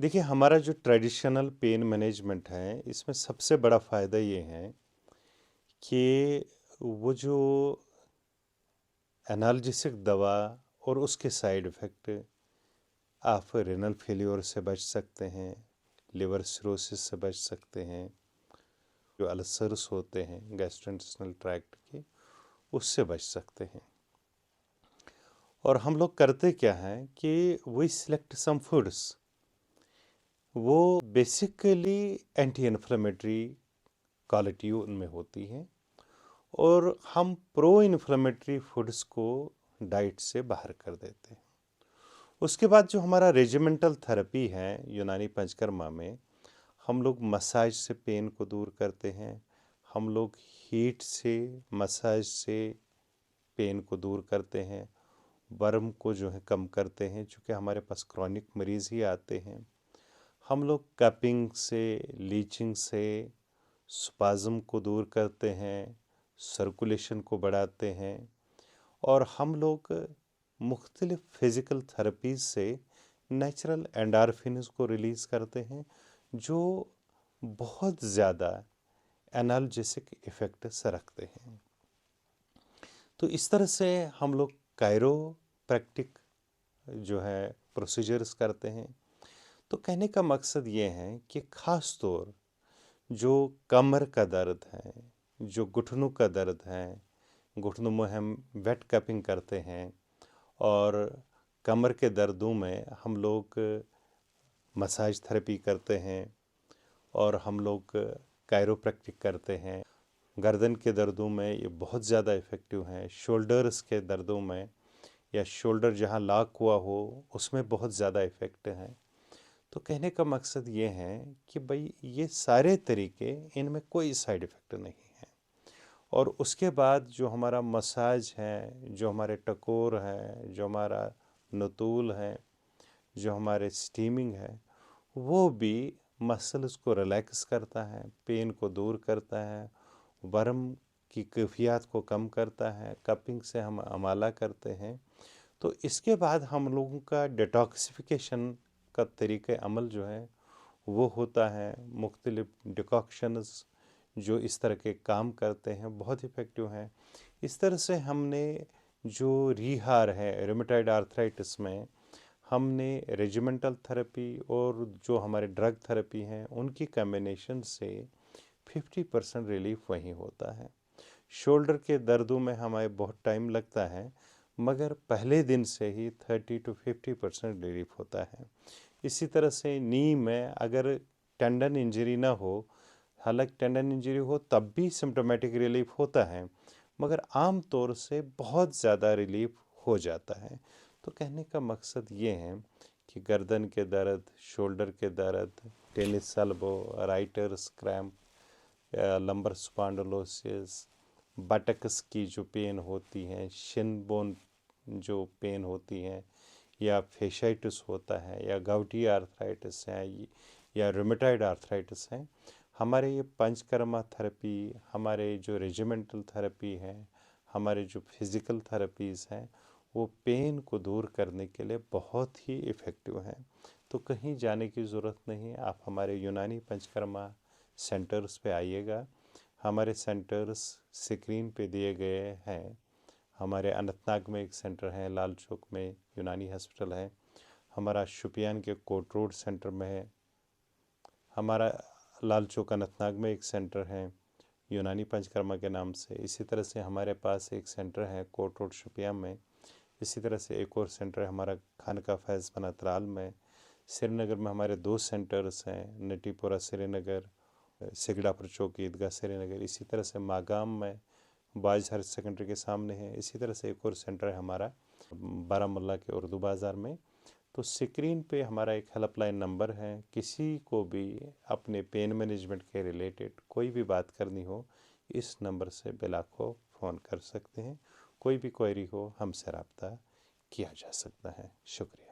देखिए, हमारा जो ट्रेडिशनल पेन मैनेजमेंट है, इसमें सबसे बड़ा फ़ायदा ये है कि वो जो एनाल्जेसिक दवा और उसके साइड इफ़ेक्ट, आप रेनल फेल्योर से बच सकते हैं, लिवर सिरोसिस से बच सकते हैं, जो अल्सर्स होते हैं गैस्ट्रोइंटेस्टिनल ट्रैक्ट के, उससे बच सकते हैं। और हम लोग करते क्या हैं कि वी सिलेक्ट सम फूड्स, वो बेसिकली एंटी इन्फ्लेमेटरी क्वालिटी उनमें होती है, और हम प्रो इन्फ्लेमेटरी फूड्स को डाइट से बाहर कर देते हैं। उसके बाद जो हमारा रेजिमेंटल थेरेपी है यूनानी पंचकर्मा में, हम लोग मसाज से पेन को दूर करते हैं, हम लोग हीट से, मसाज से पेन को दूर करते हैं, बर्म को जो है कम करते हैं, चूँकि हमारे पास क्रॉनिक मरीज़ ही आते हैं। हम लोग कपिंग से, लीचिंग से स्पाज़म को दूर करते हैं, सर्कुलेशन को बढ़ाते हैं, और हम लोग मुख्तलिफ़ फ़िज़िकल थेरेपीज़ से नेचुरल एंडोर्फिन्स को रिलीज़ करते हैं, जो बहुत ज़्यादा एनाल्जेसिक इफ़ेक्ट्स रखते हैं। तो इस तरह से हम लोग कायरोप्रैक्टिक जो है प्रोसीजर्स करते हैं। तो कहने का मकसद ये है कि ख़ास तौर जो कमर का दर्द है, जो घुटनों का दर्द है, घुटनों में हम वेट कपिंग करते हैं, और कमर के दर्दों में हम लोग मसाज थेरेपी करते हैं, और हम लोग कायरोप्रैक्टिक करते हैं। गर्दन के दर्दों में ये बहुत ज़्यादा इफ़ेक्टिव हैं। शोल्डर्स के दर्दों में, या शोल्डर जहाँ लॉक हुआ हो, उसमें बहुत ज़्यादा इफ़ेक्ट हैं। तो कहने का मकसद ये है कि भाई ये सारे तरीके, इनमें कोई साइड इफ़ेक्ट नहीं है। और उसके बाद जो हमारा मसाज है, जो हमारे टकोर है, जो हमारा नतूल है, जो हमारे स्टीमिंग है, वो भी मसल्स को रिलैक्स करता है, पेन को दूर करता है, वर्म की कैफियत को कम करता है। कपिंग से हम अमाला करते हैं। तो इसके बाद हम लोगों का डिटॉक्सिफिकेशन का तरीक़े अमल जो है वो होता है। मुख्तलिफ डिकॉक्शंस जो इस तरह के काम करते हैं, बहुत इफ़ेक्टिव हैं। इस तरह से हमने जो रिहार है रूमेटॉइड आर्थराइटिस में, हमने रेजिमेंटल थेरेपी और जो हमारे ड्रग थेरेपी हैं, उनकी कॉम्बिनेशन से 50% रिलीफ वहीं होता है। शोल्डर के दर्दों में हमें बहुत टाइम लगता है, मगर पहले दिन से ही 30 to 50% रिलीफ होता है। इसी तरह से नी में अगर टेंडन इंजरी ना हो, हालांकि टेंडन इंजरी हो तब भी सिम्टोमेटिक रिलीफ होता है, मगर आम तौर से बहुत ज़्यादा रिलीफ हो जाता है। तो कहने का मकसद ये है कि गर्दन के दर्द, शोल्डर के दर्द, tennis elbow, writers cramp, lumbar spondylosis, buttocks की जो पेन होती हैं, शिन बोन जो पेन होती हैं, या फेशाइटिस होता है, या गाउटी आर्थराइटिस है, या रूमेटॉइड आर्थराइटिस है, हमारे ये पंचकर्मा थेरेपी, हमारे जो रेजिमेंटल थेरेपी है, हमारे जो फिज़िकल थेरेपीज़ हैं, वो पेन को दूर करने के लिए बहुत ही इफ़ेक्टिव हैं। तो कहीं जाने की ज़रूरत नहीं, आप हमारे यूनानी पंचकर्मा सेंटर्स पे आइएगा। हमारे सेंटर्स स्क्रीन पे दिए गए हैं। हमारे अनंतनाग में एक सेंटर है, लाल चौक में यूनानी हॉस्पिटल है, हमारा शुपियान के कोट रोड सेंटर में है, हमारा लाल चौक अनंतनाग में एक सेंटर है यूनानी पंचकर्मा के नाम से। इसी तरह से हमारे पास एक सेंटर है कोट रोड शुपियान में। इसी तरह से एक और सेंटर है हमारा खानका फैज़ बना त्राल में। श्रीनगर में हमारे 2 सेंटर्स हैं, नटीपुरा श्रीनगर, सिगड़ापुर चौक ईदगाह श्रीनगर। इसी तरह से मागाम में बॉयज़ हायर सेकेंडरी के सामने है। इसी तरह से एक और सेंटर है हमारा बारामुल्ला के उर्दू बाज़ार में। तो स्क्रीन पे हमारा एक हेल्पलाइन नंबर है, किसी को भी अपने पेन मैनेजमेंट के रिलेटेड कोई भी बात करनी हो, इस नंबर से बिलाखो फ़ोन कर सकते हैं। कोई भी क्वेरी हो, हमसे रब्ता किया जा सकता है। शुक्रिया।